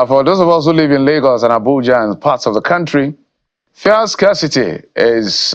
For those of us who live in Lagos and Abuja and parts of the country, fuel scarcity is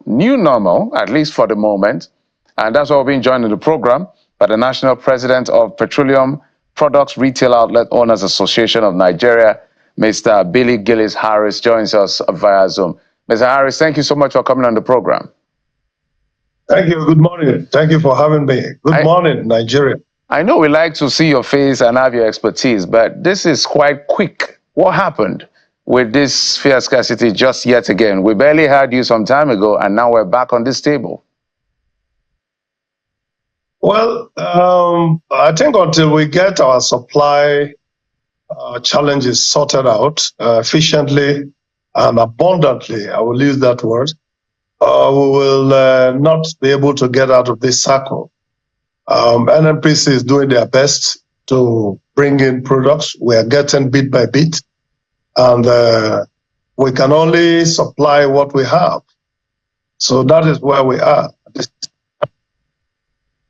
new normal, at least for the moment. And that's why we're being joined in the program by the National President of Petroleum Products Retail Outlet Owners Association of Nigeria, Mr. Billy Gillis Harris, joins us via Zoom. Mr. Harris, thank you so much for coming on the program. Thank you. Good morning. Thank you for having me. Good morning, Nigeria. I know we like to see your face and have your expertise, but this is quite quick. What happened with this fuel scarcity just yet again? We barely had you some time ago, and now we're back on this table. Well, I think until we get our supply challenges sorted out efficiently and abundantly, I will use that word, we will not be able to get out of this circle. NNPC is doing their best to bring in products. We are getting bit by bit, and we can only supply what we have. So that is where we are.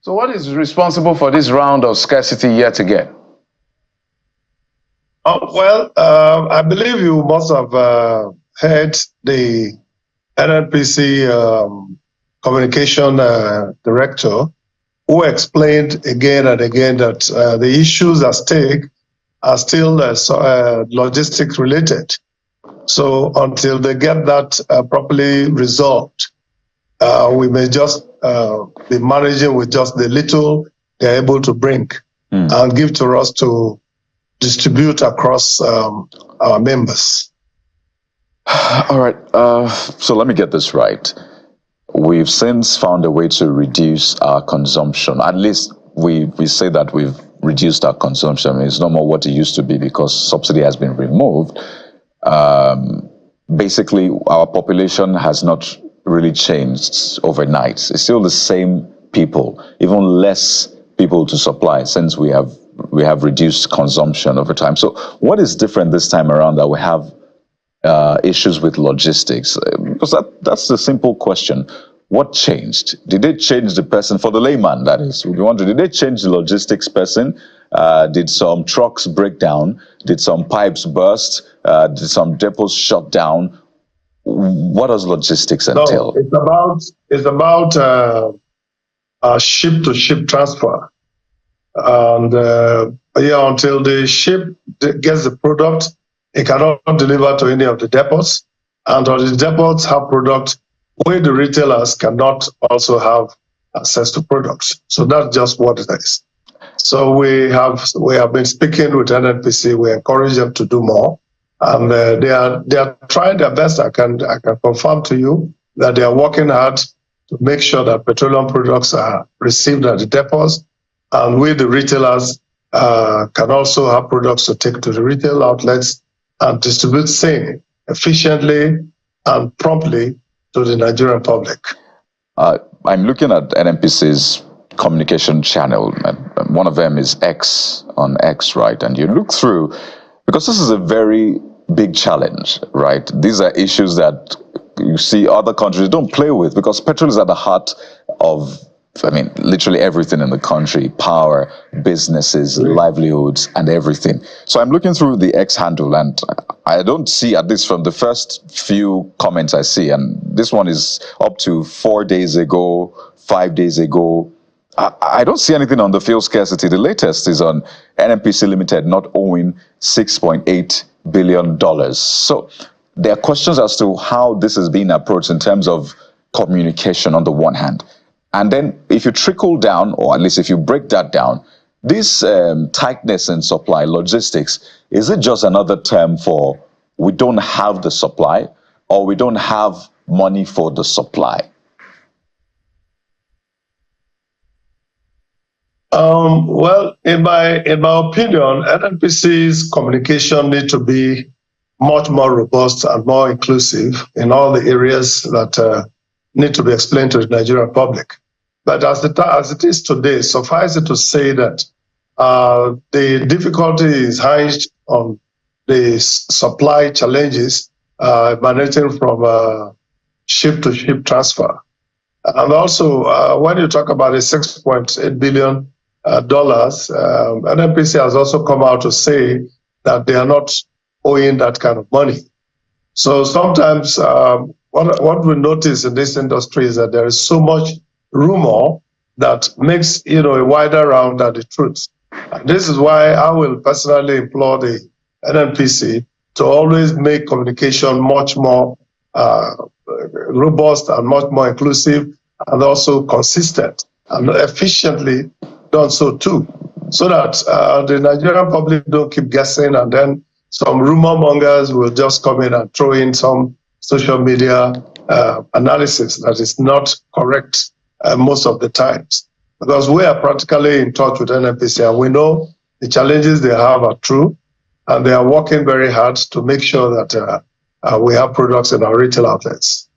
So what is responsible for this round of scarcity yet again? Well, I believe you must have heard the NNPC communication director, who explained again and again that the issues at stake are still logistics related. So until they get that properly resolved, we may just be managing with just the little they're able to bring and give to us to distribute across our members. All right, so let me get this right. We've since found a way to reduce our consumption. At least we say that we've reduced our consumption. It's no more what it used to be because subsidy has been removed. Basically, our population has not really changed overnight. It's still the same people, even less people to supply since we have reduced consumption over time. So what is different this time around that we have issues with logistics? Because that's the simple question. What changed? Did they change the person? For the layman, that is. We wonder, did they change the logistics person? Did some trucks break down? Did some pipes burst? Did some depots shut down? What does logistics entail? No, it's about ship-to-ship transfer. And until the ship gets the product, it cannot deliver to any of the depots. And the depots have product where the retailers cannot also have access to products. So that's just what it is. So we have been speaking with NNPC. We encourage them to do more, and they are trying their best. I can confirm to you that they are working hard to make sure that petroleum products are received at the depots, and we, the retailers, can also have products to take to the retail outlets and distribute same efficiently and promptly to the Nigerian public. I'm looking at NNPC's communication channel, and one of them is X on X, right? And you look through, because this is a very big challenge, right? These are issues that you see other countries don't play with, because petrol is at the heart of, literally everything in the country: power, businesses, livelihoods, and everything. So I'm looking through the X handle, and I don't see, at least from the first few comments I see, and this one is up to 4 days ago, 5 days ago, I don't see anything on the fuel scarcity. The latest is on NNPC Limited not owing $6.8 billion. So there are questions as to how this is being approached in terms of communication on the one hand. And then if you trickle down, or at least if you break that down, this tightness in supply, logistics, is it just another term for we don't have the supply, or we don't have money for the supply? Well, in my opinion, NNPC's communication needs to be much more robust and more inclusive in all the areas that need to be explained to the Nigerian public. But as it is today, suffice it to say that the difficulty is hinged on the supply challenges emanating from ship-to-ship transfer. And also, when you talk about the $6.8 billion, NNPC has also come out to say that they are not owing that kind of money. So sometimes what we notice in this industry is that there is so much rumor that makes a wider round than the truth. And this is why I will personally implore the NNPC to always make communication much more robust and much more inclusive and also consistent and efficiently done so too, so that the Nigerian public don't keep guessing and then some rumor mongers will just come in and throw in some social media analysis that is not correct most of the times. Because we are practically in touch with NNPC and we know the challenges they have are true, and they are working very hard to make sure that we have products in our retail outlets.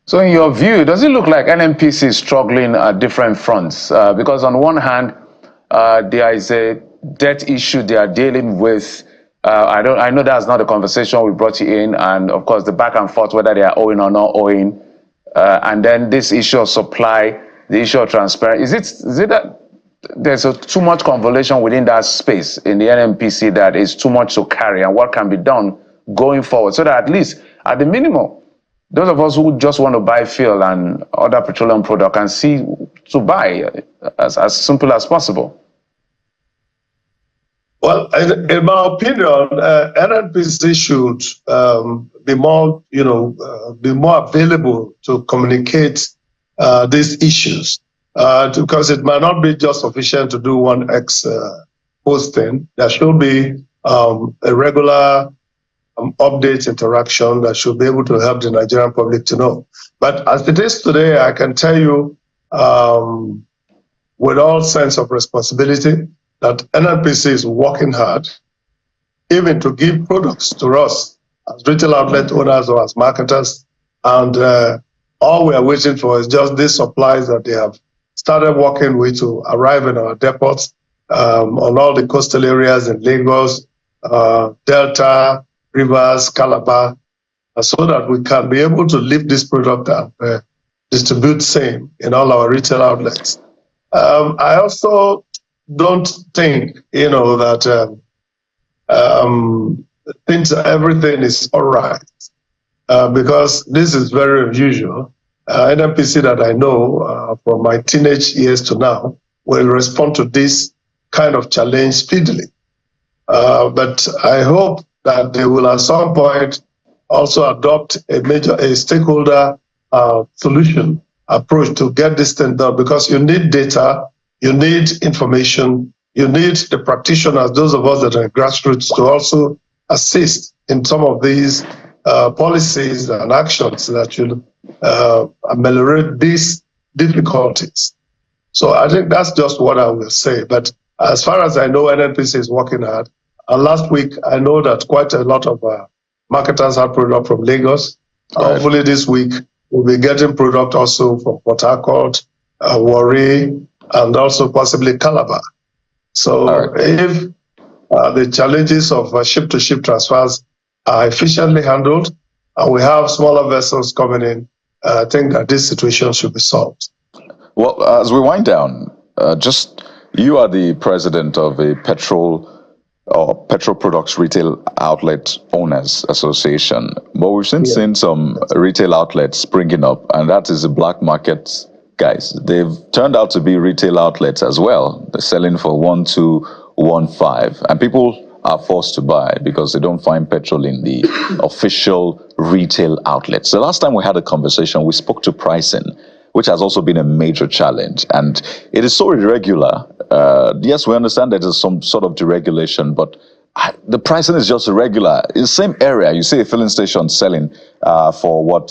So in your view, does it look like NNPC is struggling at different fronts? Because on one hand, there is a debt issue they are dealing with. I know that's not the conversation we brought you in, and of course the back and forth whether they are owing or not owing, and then this issue of supply, the issue of transparency. Is it that there's too much convolution within that space in the NNPC that is too much to carry, and what can be done going forward so that at least at the minimum, those of us who just want to buy fuel and other petroleum product can see to buy as simple as possible? Well, in my opinion, NNPC should be more, be more available to communicate these issues, because it might not be just sufficient to do one X posting. There should be a regular update interaction that should be able to help the Nigerian public to know. But as it is today, I can tell you with all sense of responsibility that NNPC is working hard even to give products to us as retail outlet owners or as marketers. And all we are waiting for is just these supplies that they have started working with to arrive in our depots on all the coastal areas in Lagos, Delta, Rivers, Calabar, so that we can be able to lift this product and distribute same in all our retail outlets. I also don't think, that everything is all right, because this is very unusual. NNPC that I know from my teenage years to now will respond to this kind of challenge speedily. But I hope that they will at some point also adopt a stakeholder solution approach to get this thing done, because you need data, you need information, you need the practitioners, those of us that are grassroots, to also assist in some of these policies and actions that should ameliorate these difficulties. So I think that's just what I will say. But as far as I know, NNPC is working hard. And last week, I know that quite a lot of marketers have product from Lagos. Right. Hopefully this week, we'll be getting product also from Port Harcourt, Warri, and also possibly Calabar. So if the challenges of ship-to-ship transfers are efficiently handled, and we have smaller vessels coming in, I think that this situation should be solved. Well, as we wind down, you are the president of a petrol products retail outlet owners association, but we've seen some retail outlets springing up, and that is the black market guys. They've turned out to be retail outlets as well. They're selling for 1,215, and people are forced to buy because they don't find petrol in the official retail outlets. The last time we had a conversation, we spoke to pricing, which has also been a major challenge, and it is so irregular. Yes, we understand that there's some sort of deregulation, but the pricing is just irregular. In the same area, you see a filling station selling for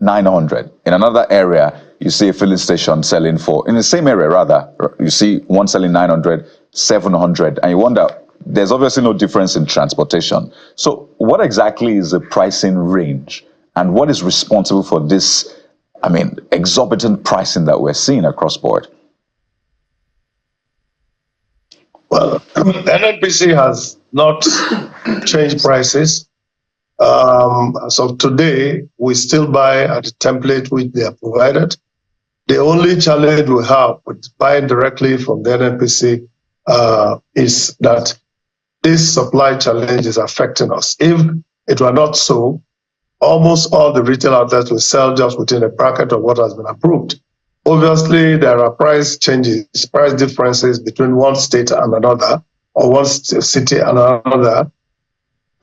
900. In another area, you see a filling station selling in the same area rather, you see one selling 900, 700, and you wonder, there's obviously no difference in transportation. So what exactly is the pricing range, and what is responsible for this, exorbitant pricing that we're seeing across board? Well, NNPC has not changed prices. So today, we still buy at the template which they have provided. The only challenge we have with buying directly from the NNPC is that this supply challenge is affecting us. If it were not so, almost all the retail outlets will sell just within a bracket of what has been approved. Obviously, there are price changes, price differences between one state and another, or one city and another.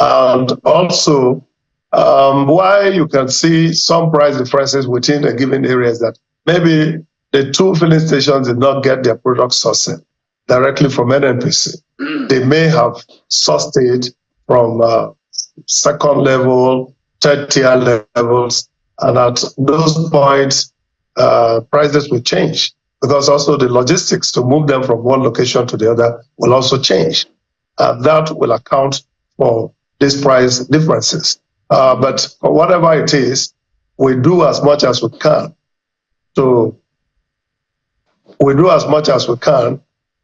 And also, why you can see some price differences within a given area is that maybe the two filling stations did not get their product sourcing directly from NNPC. They may have sourced it from second level, third tier levels, and at those points, prices will change because also the logistics to move them from one location to the other will also change. And that will account for these price differences. But whatever it is, we do as much as we can to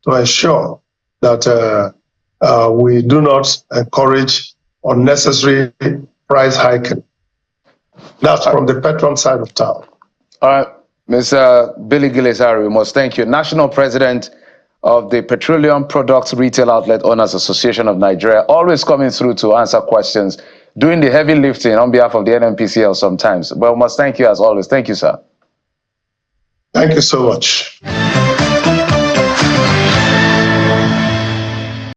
ensure that we do not encourage unnecessary price hiking. That's from the patron side of town. All right, Mr. Billy Gilesari, we must thank you. National President of the Petroleum Products Retail Outlet Owners Association of Nigeria, always coming through to answer questions, doing the heavy lifting on behalf of the NNPCL sometimes. But we must thank you as always. Thank you, sir. Thank you so much.